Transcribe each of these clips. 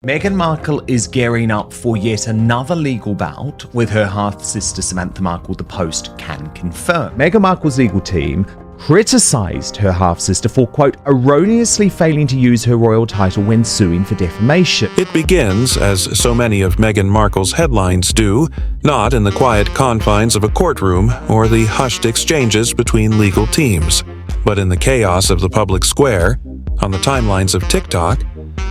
Meghan Markle is gearing up for yet another legal bout with her half-sister Samantha Markle, the Post can confirm. Meghan Markle's legal team criticised her half-sister for, quote, erroneously failing to use her royal title when suing for defamation. It begins, as so many of Meghan Markle's headlines do, not in the quiet confines of a courtroom or the hushed exchanges between legal teams, but in the chaos of the public square, on the timelines of TikTok,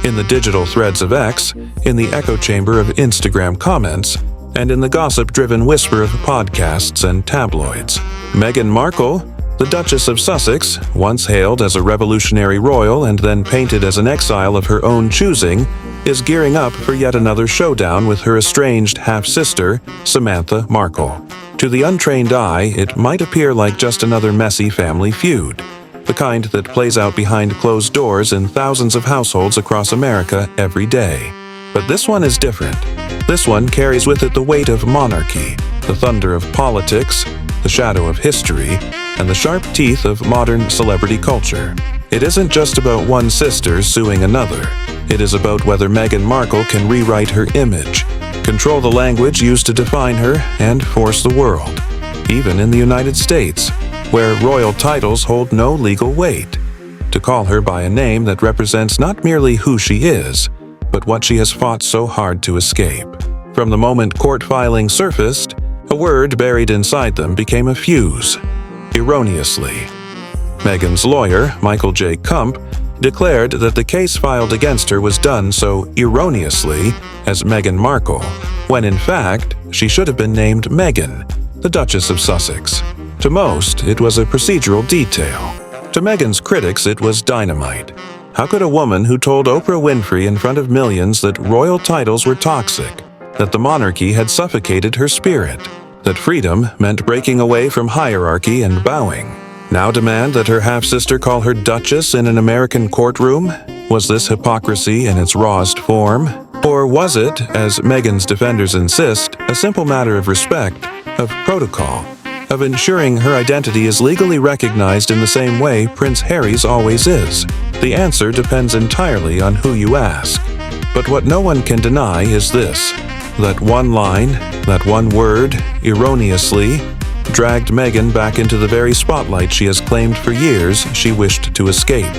in the digital threads of X, in the echo chamber of Instagram comments, and in the gossip-driven whisper of podcasts and tabloids. Meghan Markle, the Duchess of Sussex, once hailed as a revolutionary royal and then painted as an exile of her own choosing, is gearing up for yet another showdown with her estranged half-sister, Samantha Markle. To the untrained eye, it might appear like just another messy family feud, the kind that plays out behind closed doors in thousands of households across America every day. But this one is different. This one carries with it the weight of monarchy, the thunder of politics, the shadow of history, and the sharp teeth of modern celebrity culture. It isn't just about one sister suing another. It is about whether Meghan Markle can rewrite her image, control the language used to define her, and force the world, even in the United States, where royal titles hold no legal weight, to call her by a name that represents not merely who she is, but what she has fought so hard to escape. From the moment court filings surfaced, a word buried inside them became a fuse. Erroneously. Meghan's lawyer, Michael J. Kump, declared that the case filed against her was done so erroneously as Meghan Markle, when in fact she should have been named Meghan, the Duchess of Sussex. To most, it was a procedural detail. To Meghan's critics, it was dynamite. How could a woman who told Oprah Winfrey in front of millions that royal titles were toxic, that the monarchy had suffocated her spirit, that freedom meant breaking away from hierarchy and bowing, now demand that her half-sister call her Duchess in an American courtroom? Was this hypocrisy in its rawest form? Or was it, as Meghan's defenders insist, a simple matter of respect, of protocol, of ensuring her identity is legally recognized in the same way Prince Harry's always is? The answer depends entirely on who you ask. But what no one can deny is this: that one line, that one word, erroneously, dragged Meghan back into the very spotlight she has claimed for years she wished to escape.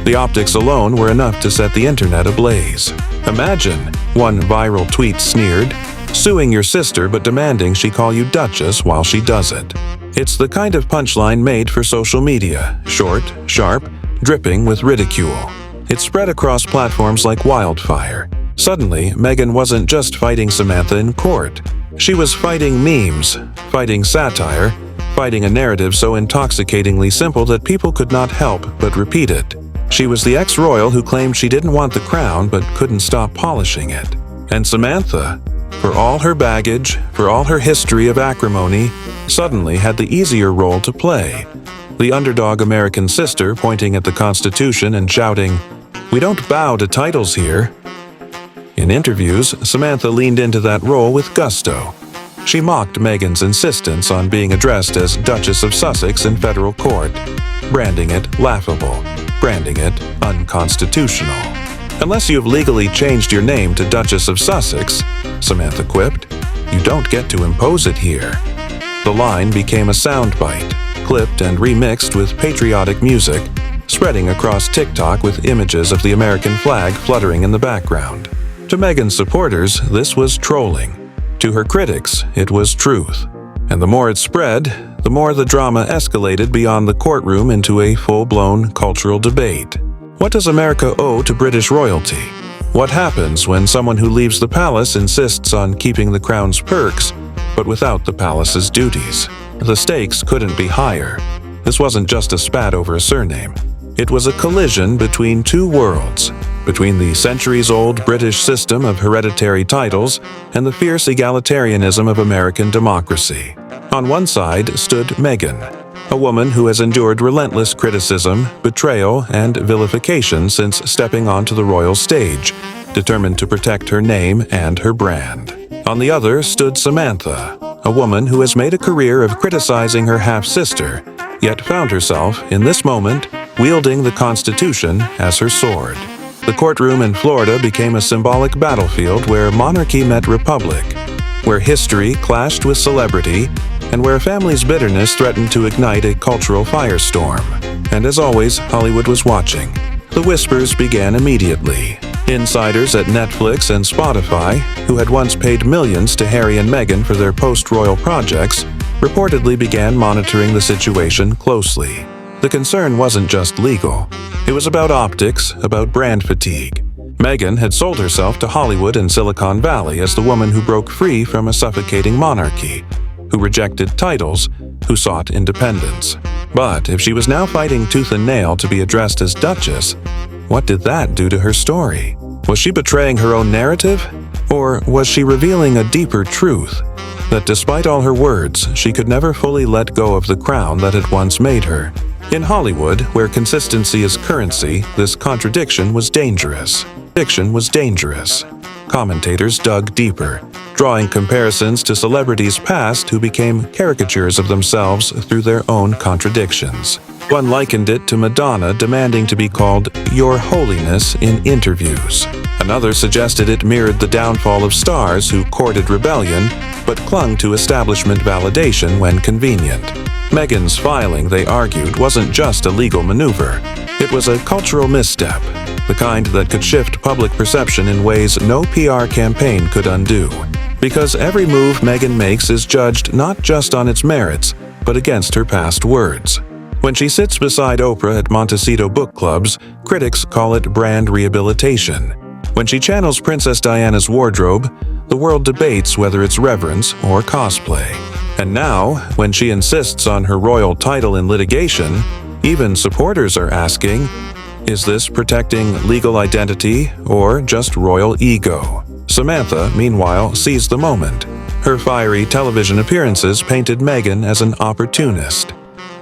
The optics alone were enough to set the internet ablaze. Imagine, one viral tweet sneered, suing your sister but demanding she call you Duchess while she does it. It's the kind of punchline made for social media, short, sharp, dripping with ridicule. It spread across platforms like wildfire. Suddenly, Meghan wasn't just fighting Samantha in court. She was fighting memes, fighting satire, fighting a narrative so intoxicatingly simple that people could not help but repeat it. She was the ex-royal who claimed she didn't want the crown but couldn't stop polishing it. And Samantha, for all her baggage, for all her history of acrimony, suddenly had the easier role to play. The underdog American sister pointing at the Constitution and shouting, "We don't bow to titles here." In interviews, Samantha leaned into that role with gusto. She mocked Meghan's insistence on being addressed as Duchess of Sussex in federal court, branding it laughable, branding it unconstitutional. "Unless you've legally changed your name to Duchess of Sussex," Samantha quipped, "you don't get to impose it here." The line became a soundbite, clipped and remixed with patriotic music, spreading across TikTok with images of the American flag fluttering in the background. To Meghan's supporters, this was trolling. To her critics, it was truth. And the more it spread, the more the drama escalated beyond the courtroom into a full-blown cultural debate. What does America owe to British royalty? What happens when someone who leaves the palace insists on keeping the crown's perks, but without the palace's duties? The stakes couldn't be higher. This wasn't just a spat over a surname. It was a collision between two worlds, between the centuries-old British system of hereditary titles and the fierce egalitarianism of American democracy. On one side stood Meghan, a woman who has endured relentless criticism, betrayal, and vilification since stepping onto the royal stage, determined to protect her name and her brand. On the other stood Samantha, a woman who has made a career of criticizing her half-sister, yet found herself, in this moment, wielding the Constitution as her sword. The courtroom in Florida became a symbolic battlefield where monarchy met republic, where history clashed with celebrity, and where a family's bitterness threatened to ignite a cultural firestorm. And as always, Hollywood was watching. The whispers began immediately. Insiders at Netflix and Spotify, who had once paid millions to Harry and Meghan for their post-royal projects, reportedly began monitoring the situation closely. The concern wasn't just legal. It was about optics, about brand fatigue. Meghan had sold herself to Hollywood and Silicon Valley as the woman who broke free from a suffocating monarchy, who rejected titles, who sought independence. But if she was now fighting tooth and nail to be addressed as Duchess, what did that do to her story? Was she betraying her own narrative? Or was she revealing a deeper truth? That despite all her words, she could never fully let go of the crown that had once made her. In Hollywood, where consistency is currency, this contradiction was dangerous. Fiction was dangerous. Commentators dug deeper, drawing comparisons to celebrities past who became caricatures of themselves through their own contradictions. One likened it to Madonna demanding to be called Your Holiness in interviews. Another suggested it mirrored the downfall of stars who courted rebellion but clung to establishment validation when convenient. Meghan's filing, they argued, wasn't just a legal maneuver. It was a cultural misstep, the kind that could shift public perception in ways no PR campaign could undo. Because every move Meghan makes is judged not just on its merits, but against her past words. When she sits beside Oprah at Montecito book clubs, critics call it brand rehabilitation. When she channels Princess Diana's wardrobe, the world debates whether it's reverence or cosplay. And now, when she insists on her royal title in litigation, even supporters are asking, is this protecting legal identity or just royal ego? Samantha, meanwhile, seized the moment. Her fiery television appearances painted Meghan as an opportunist,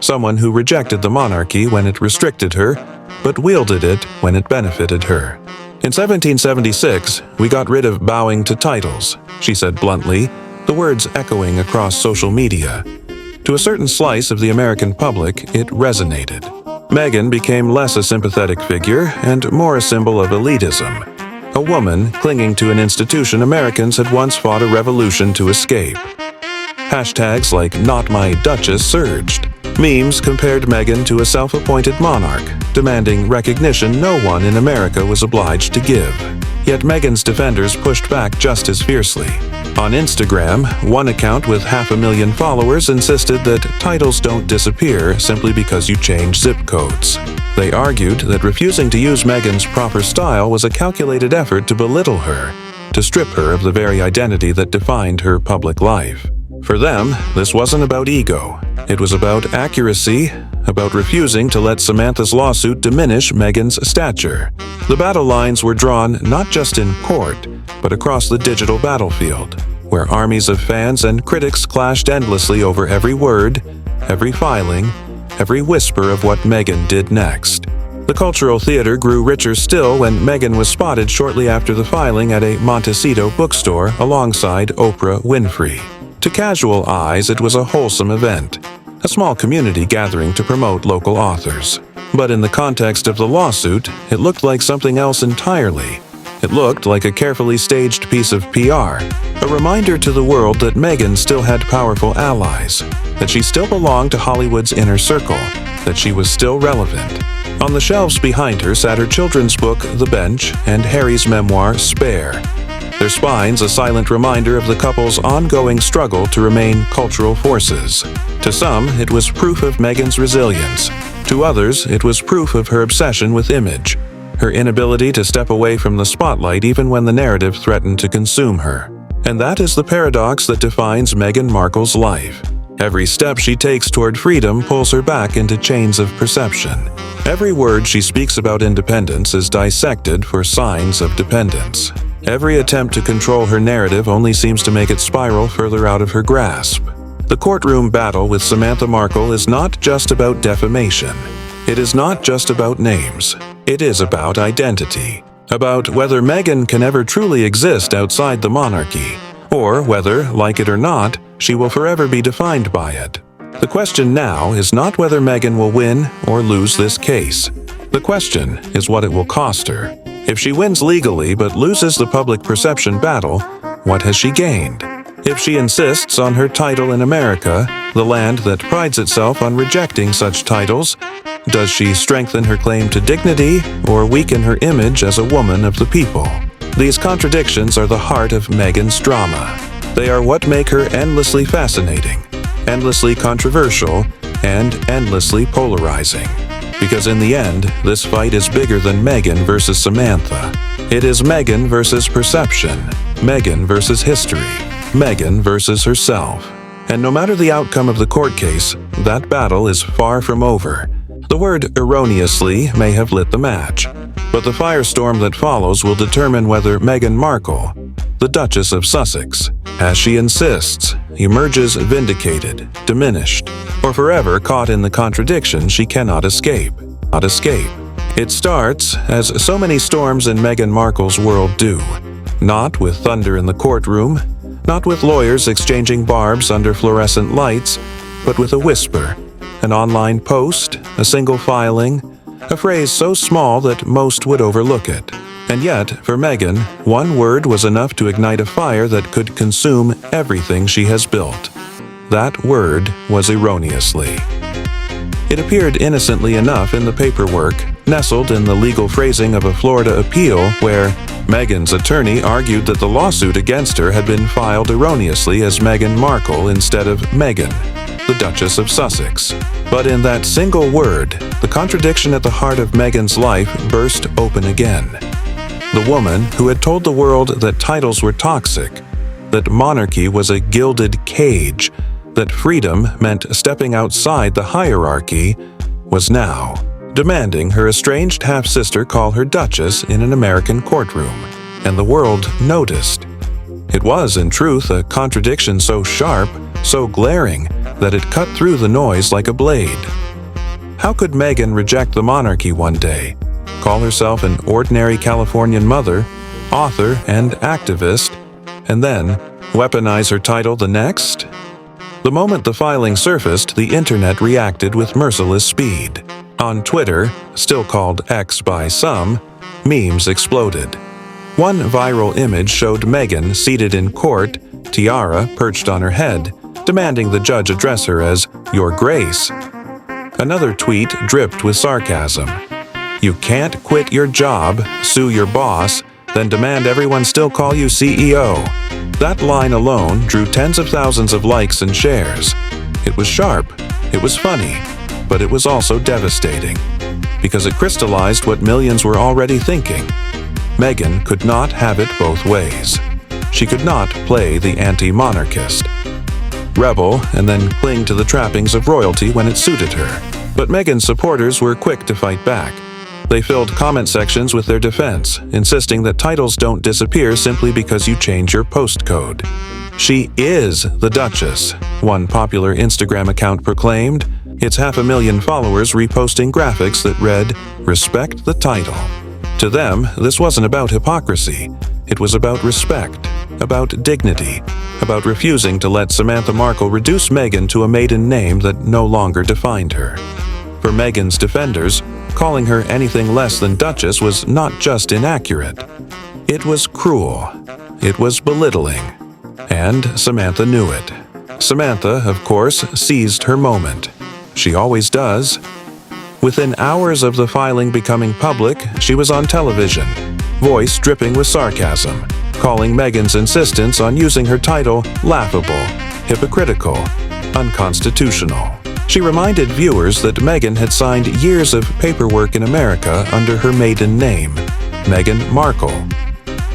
someone who rejected the monarchy when it restricted her, but wielded it when it benefited her. In 1776, we got rid of bowing to titles, she said bluntly, the words echoing across social media. To a certain slice of the American public, it resonated. Meghan became less a sympathetic figure and more a symbol of elitism, a woman clinging to an institution Americans had once fought a revolution to escape. Hashtags like #NotMyDuchess surged. Memes compared Meghan to a self-appointed monarch, demanding recognition no one in America was obliged to give. Yet Meghan's defenders pushed back just as fiercely. On Instagram, one account with 500,000 followers insisted that titles don't disappear simply because you change zip codes. They argued that refusing to use Meghan's proper style was a calculated effort to belittle her, to strip her of the very identity that defined her public life. For them, this wasn't about ego. It was about accuracy, about refusing to let Samantha's lawsuit diminish Meghan's stature. The battle lines were drawn not just in court, but across the digital battlefield, where armies of fans and critics clashed endlessly over every word, every filing, every whisper of what Meghan did next. The cultural theater grew richer still when Meghan was spotted shortly after the filing at a Montecito bookstore alongside Oprah Winfrey. To casual eyes, it was a wholesome event, a small community gathering to promote local authors. But in the context of the lawsuit, it looked like something else entirely. It looked like a carefully staged piece of PR, a reminder to the world that Meghan still had powerful allies, that she still belonged to Hollywood's inner circle, that she was still relevant. On the shelves behind her sat her children's book, The Bench, and Harry's memoir, Spare. Their spines a silent reminder of the couple's ongoing struggle to remain cultural forces. To some, it was proof of Meghan's resilience. To others, it was proof of her obsession with image, her inability to step away from the spotlight even when the narrative threatened to consume her. And that is the paradox that defines Meghan Markle's life. Every step she takes toward freedom pulls her back into chains of perception. Every word she speaks about independence is dissected for signs of dependence. Every attempt to control her narrative only seems to make it spiral further out of her grasp. The courtroom battle with Samantha Markle is not just about defamation. It is not just about names. It is about identity. About whether Meghan can ever truly exist outside the monarchy, or whether, like it or not, she will forever be defined by it. The question now is not whether Meghan will win or lose this case. The question is what it will cost her. If she wins legally but loses the public perception battle, what has she gained? If she insists on her title in America, the land that prides itself on rejecting such titles, does she strengthen her claim to dignity or weaken her image as a woman of the people? These contradictions are the heart of Meghan's drama. They are what make her endlessly fascinating, endlessly controversial, and endlessly polarizing. Because in the end, this fight is bigger than Meghan versus Samantha. It is Meghan versus perception, Meghan versus history, Meghan versus herself. And no matter the outcome of the court case, that battle is far from over. The word erroneously may have lit the match, but the firestorm that follows will determine whether Meghan Markle, the Duchess of Sussex, as she insists, emerges vindicated, diminished, or forever caught in the contradiction she cannot escape. It starts, as so many storms in Meghan Markle's world do, not with thunder in the courtroom, not with lawyers exchanging barbs under fluorescent lights, but with a whisper, an online post, a single filing, a phrase so small that most would overlook it. And yet, for Meghan, one word was enough to ignite a fire that could consume everything she has built. That word was erroneously. It appeared innocently enough in the paperwork, nestled in the legal phrasing of a Florida appeal where Meghan's attorney argued that the lawsuit against her had been filed erroneously as Meghan Markle instead of Meghan, the Duchess of Sussex. But in that single word, the contradiction at the heart of Meghan's life burst open again. The woman who had told the world that titles were toxic, that monarchy was a gilded cage, that freedom meant stepping outside the hierarchy, was now demanding her estranged half-sister call her Duchess in an American courtroom, and the world noticed. It was, in truth, a contradiction so sharp, so glaring, that it cut through the noise like a blade. How could Meghan reject the monarchy one day, call herself an ordinary Californian mother, author, and activist, and then weaponize her title the next? The moment the filing surfaced, the internet reacted with merciless speed. On Twitter, still called X by some, memes exploded. One viral image showed Meghan seated in court, tiara perched on her head, demanding the judge address her as "Your Grace." Another tweet dripped with sarcasm. You can't quit your job, sue your boss, then demand everyone still call you CEO. That line alone drew tens of thousands of likes and shares. It was sharp, it was funny, but it was also devastating, because it crystallized what millions were already thinking. Meghan could not have it both ways. She could not play the anti-monarchist, rebel, and then cling to the trappings of royalty when it suited her. But Meghan's supporters were quick to fight back. They filled comment sections with their defense, insisting that titles don't disappear simply because you change your postcode. She is the Duchess, one popular Instagram account proclaimed, its 500,000 followers reposting graphics that read, "Respect the title." To them, this wasn't about hypocrisy. It was about respect, about dignity, about refusing to let Samantha Markle reduce Meghan to a maiden name that no longer defined her. For Meghan's defenders, calling her anything less than Duchess was not just inaccurate. It was cruel. It was belittling. And Samantha knew it. Samantha, of course, seized her moment. She always does. Within hours of the filing becoming public, she was on television, voice dripping with sarcasm, calling Meghan's insistence on using her title laughable, hypocritical, unconstitutional. She reminded viewers that Meghan had signed years of paperwork in America under her maiden name, Meghan Markle.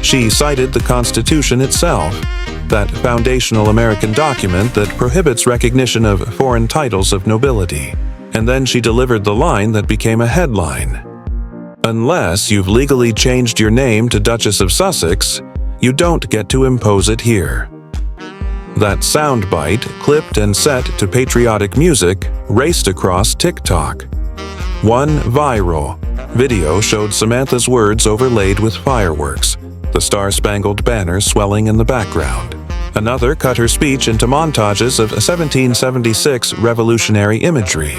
She cited the Constitution itself, that foundational American document that prohibits recognition of foreign titles of nobility. And then she delivered the line that became a headline. Unless you've legally changed your name to Duchess of Sussex, you don't get to impose it here. That soundbite, clipped and set to patriotic music, raced across TikTok. One viral video showed Samantha's words overlaid with fireworks, the Star-Spangled Banner swelling in the background. Another cut her speech into montages of 1776 revolutionary imagery,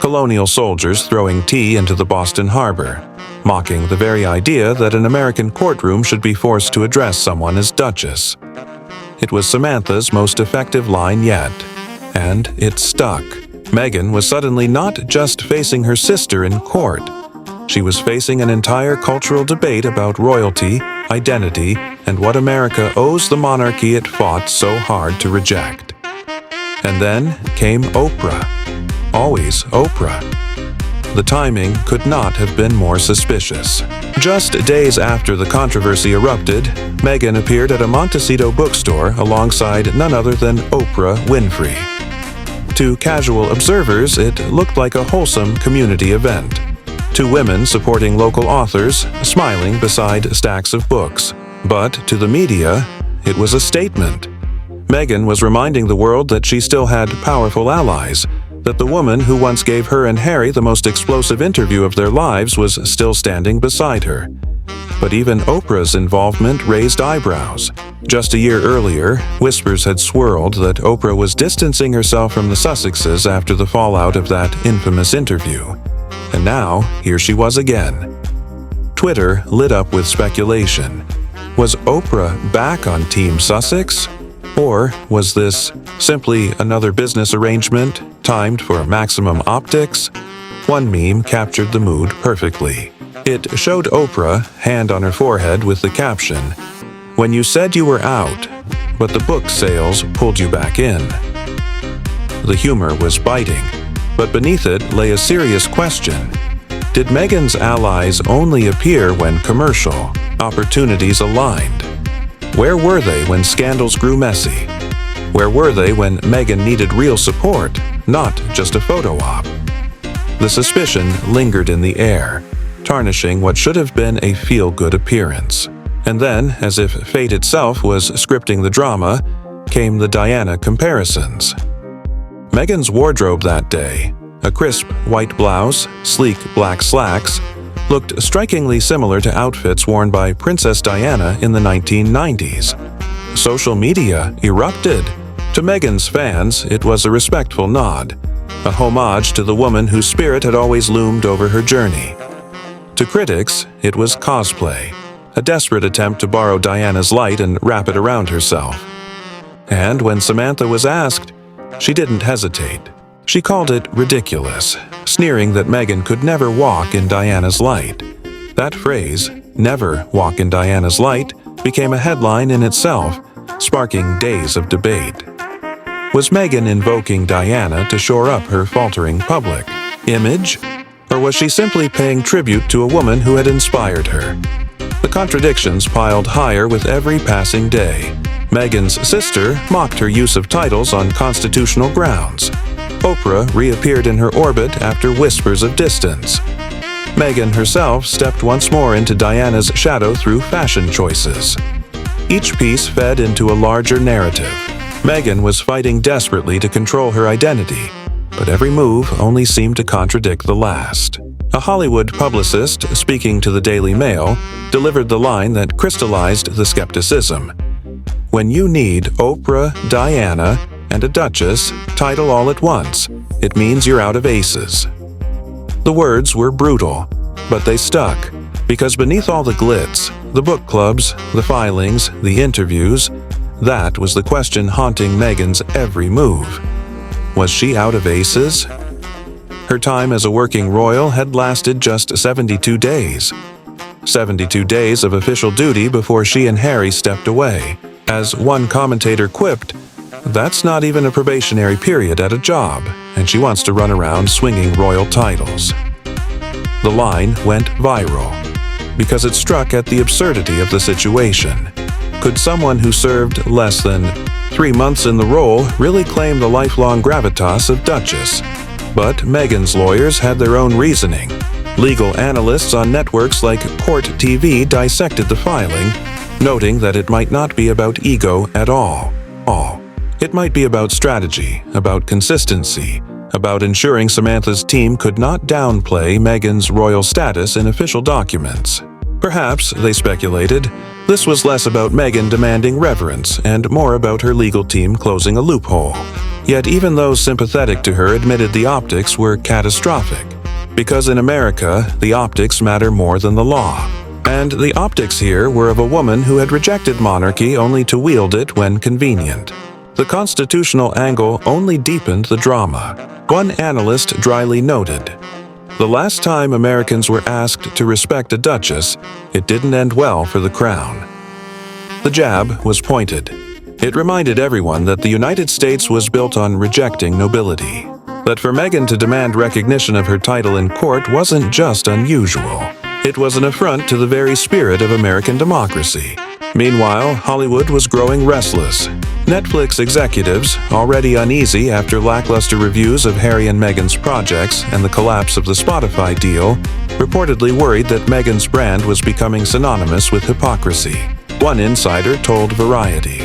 colonial soldiers throwing tea into the Boston Harbor, mocking the very idea that an American courtroom should be forced to address someone as Duchess. It was Samantha's most effective line yet, and it stuck. Meghan was suddenly not just facing her sister in court. She was facing an entire cultural debate about royalty, identity, and what America owes the monarchy it fought so hard to reject. And then came Oprah. Always Oprah. The timing could not have been more suspicious. Just days after the controversy erupted, Meghan appeared at a Montecito bookstore alongside none other than Oprah Winfrey. To casual observers, it looked like a wholesome community event. Two women supporting local authors, smiling beside stacks of books. But to the media, it was a statement. Meghan was reminding the world that she still had powerful allies, that the woman who once gave her and Harry the most explosive interview of their lives was still standing beside her. But even Oprah's involvement raised eyebrows. Just a year earlier, whispers had swirled that Oprah was distancing herself from the Sussexes after the fallout of that infamous interview. And now, here she was again. Twitter lit up with speculation. Was Oprah back on Team Sussex? Or was this simply another business arrangement timed for maximum optics? One meme captured the mood perfectly. It showed Oprah, hand on her forehead with the caption, "When you said you were out, but the book sales pulled you back in." The humor was biting, but beneath it lay a serious question. Did Meghan's allies only appear when commercial opportunities aligned? Where were they when scandals grew messy? Where were they when Meghan needed real support, not just a photo op? The suspicion lingered in the air, tarnishing what should have been a feel-good appearance. And then, as if fate itself was scripting the drama, came the Diana comparisons. Meghan's wardrobe that day, a crisp white blouse, sleek black slacks, looked strikingly similar to outfits worn by Princess Diana in the 1990s. Social media erupted. To Meghan's fans, it was a respectful nod, a homage to the woman whose spirit had always loomed over her journey. To critics, it was cosplay, a desperate attempt to borrow Diana's light and wrap it around herself. And when Samantha was asked, she didn't hesitate. She called it ridiculous, sneering that Meghan could never walk in Diana's light. That phrase, "never walk in Diana's light," became a headline in itself, sparking days of debate. Was Meghan invoking Diana to shore up her faltering public image? Or was she simply paying tribute to a woman who had inspired her? The contradictions piled higher with every passing day. Meghan's sister mocked her use of titles on constitutional grounds. Oprah reappeared in her orbit after whispers of distance. Meghan herself stepped once more into Diana's shadow through fashion choices. Each piece fed into a larger narrative. Meghan was fighting desperately to control her identity, but every move only seemed to contradict the last. A Hollywood publicist, speaking to the Daily Mail, delivered the line that crystallized the skepticism. "When you need Oprah, Diana, and a Duchess title all at once, it means you're out of aces." The words were brutal, but they stuck, because beneath all the glitz, the book clubs, the filings, the interviews, that was the question haunting Meghan's every move. Was she out of aces? Her time as a working royal had lasted just 72 days. 72 days of official duty before she and Harry stepped away. As one commentator quipped, "That's not even a probationary period at a job, and she wants to run around swinging royal titles." The line went viral because it struck at the absurdity of the situation. Could someone who served less than 3 months in the role really claim the lifelong gravitas of Duchess? But Meghan's lawyers had their own reasoning. Legal analysts on networks like Court TV dissected the filing, noting that it might not be about ego at all. It might be about strategy, about consistency, about ensuring Samantha's team could not downplay Meghan's royal status in official documents. Perhaps, they speculated, this was less about Meghan demanding reverence and more about her legal team closing a loophole. Yet even those sympathetic to her admitted the optics were catastrophic. Because in America, the optics matter more than the law. And the optics here were of a woman who had rejected monarchy only to wield it when convenient. The constitutional angle only deepened the drama. One analyst dryly noted, "The last time Americans were asked to respect a duchess, it didn't end well for the crown." The jab was pointed. It reminded everyone that the United States was built on rejecting nobility. That for Meghan to demand recognition of her title in court wasn't just unusual. It was an affront to the very spirit of American democracy. Meanwhile, Hollywood was growing restless. Netflix executives, already uneasy after lackluster reviews of Harry and Meghan's projects and the collapse of the Spotify deal, reportedly worried that Meghan's brand was becoming synonymous with hypocrisy. One insider told Variety,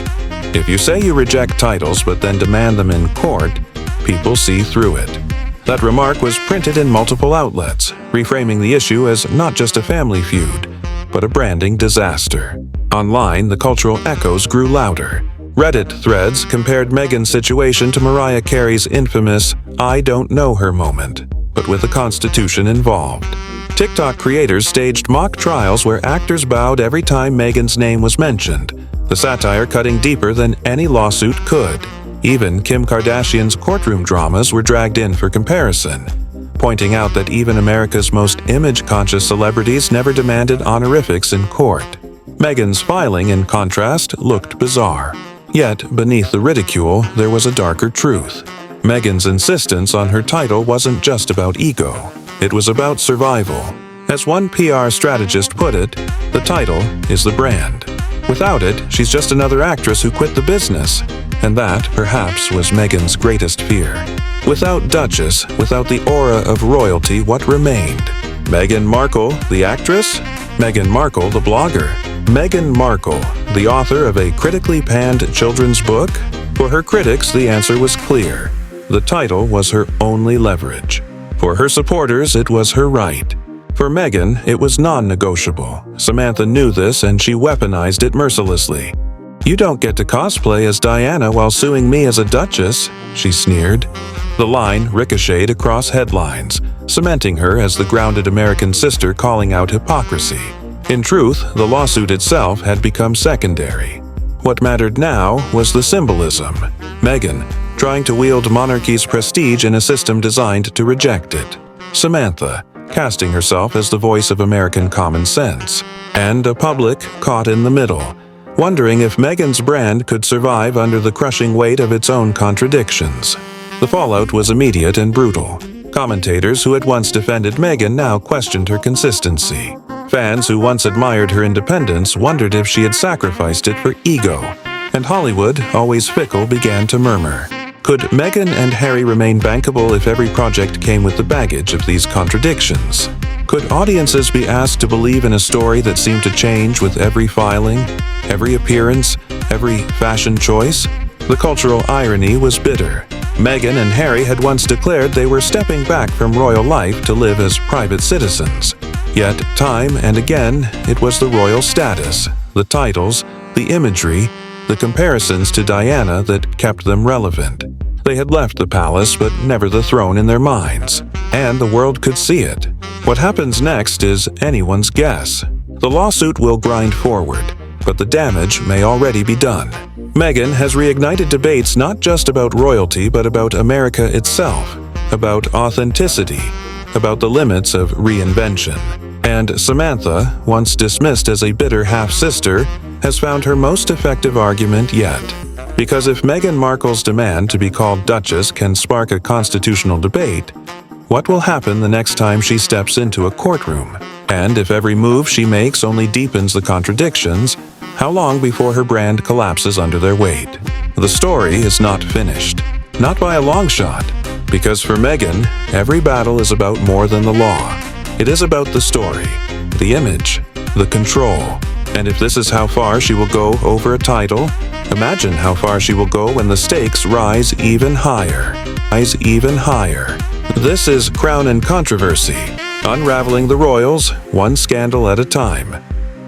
"If you say you reject titles but then demand them in court, people see through it." That remark was printed in multiple outlets, reframing the issue as not just a family feud, but a branding disaster. Online, the cultural echoes grew louder. Reddit threads compared Meghan's situation to Mariah Carey's infamous "I don't know her" moment, but with the Constitution involved. TikTok creators staged mock trials where actors bowed every time Meghan's name was mentioned, the satire cutting deeper than any lawsuit could. Even Kim Kardashian's courtroom dramas were dragged in for comparison, pointing out that even America's most image-conscious celebrities never demanded honorifics in court. Meghan's filing, in contrast, looked bizarre. Yet, beneath the ridicule, there was a darker truth. Meghan's insistence on her title wasn't just about ego. It was about survival. As one PR strategist put it, the title is the brand. Without it, she's just another actress who quit the business. And that, perhaps, was Meghan's greatest fear. Without Duchess, without the aura of royalty, what remained? Meghan Markle, the actress? Meghan Markle, the blogger? Meghan Markle, the author of a critically panned children's book? For her critics, the answer was clear. The title was her only leverage. For her supporters, it was her right. For Meghan, it was non-negotiable. Samantha knew this, and she weaponized it mercilessly. "You don't get to cosplay as Diana while suing me as a duchess," she sneered. The line ricocheted across headlines, cementing her as the grounded American sister calling out hypocrisy. In truth, the lawsuit itself had become secondary. What mattered now was the symbolism. Meghan, trying to wield monarchy's prestige in a system designed to reject it. Samantha, casting herself as the voice of American common sense. And a public caught in the middle, wondering if Meghan's brand could survive under the crushing weight of its own contradictions. The fallout was immediate and brutal. Commentators who had once defended Meghan now questioned her consistency. Fans who once admired her independence wondered if she had sacrificed it for ego. And Hollywood, always fickle, began to murmur. Could Meghan and Harry remain bankable if every project came with the baggage of these contradictions? Could audiences be asked to believe in a story that seemed to change with every filing, every appearance, every fashion choice? The cultural irony was bitter. Meghan and Harry had once declared they were stepping back from royal life to live as private citizens. Yet, time and again, it was the royal status, the titles, the imagery, the comparisons to Diana that kept them relevant. They had left the palace, but never the throne in their minds. And the world could see it. What happens next is anyone's guess. The lawsuit will grind forward, but the damage may already be done. Meghan has reignited debates not just about royalty, but about America itself, about authenticity, about the limits of reinvention. And Samantha, once dismissed as a bitter half-sister, has found her most effective argument yet. Because if Meghan Markle's demand to be called Duchess can spark a constitutional debate, what will happen the next time she steps into a courtroom? And if every move she makes only deepens the contradictions, how long before her brand collapses under their weight? The story is not finished. Not by a long shot. Because for Meghan, every battle is about more than the law. It is about the story, the image, the control. And if this is how far she will go over a title, imagine how far she will go when the stakes rise even higher. This is Crown and Controversy, unraveling the royals, one scandal at a time.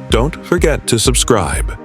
Don't forget to subscribe.